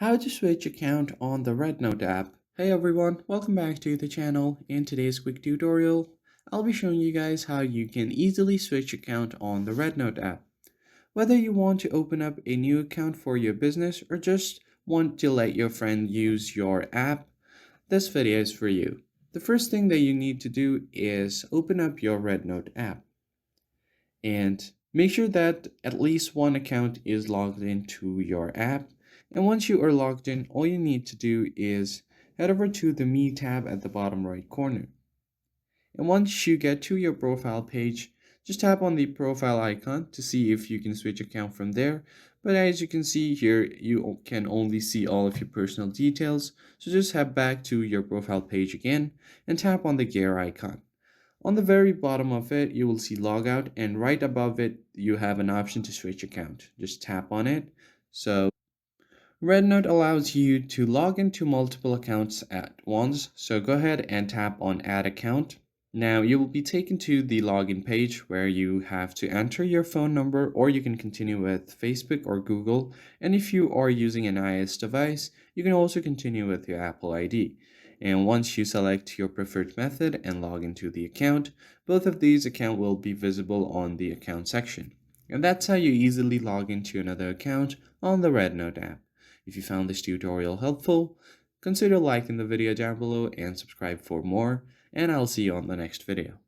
How to switch account on the REDnote app. Hey everyone, welcome back to the channel. In today's quick tutorial, I'll be showing you guys how you can easily switch account on the REDnote app. Whether you want to open up a new account for your business or just want to let your friend use your app, this video is for you. The first thing that you need to do is open up your REDnote app and make sure that at least one account is logged into your app. And once you are logged in, all you need to do is head over to the Me tab at the bottom right corner. And once you get to your profile page, just tap on the profile icon to see if you can switch account from there. But as you can see here, you can only see all of your personal details. So just head back to your profile page again and tap on the gear icon. On the very bottom of it, you will see logout, and right above it, you have an option to switch account. Just tap on it. So REDnote allows you to log into multiple accounts at once. So go ahead and tap on add account. Now you will be taken to the login page where you have to enter your phone number, or you can continue with Facebook or Google. And if you are using an iOS device, you can also continue with your Apple ID. And once you select your preferred method and log into the account, both of these accounts will be visible on the account section. And that's how you easily log into another account on the REDnote app. If you found this tutorial helpful, consider liking the video down below and subscribe for more, and I'll see you on the next video.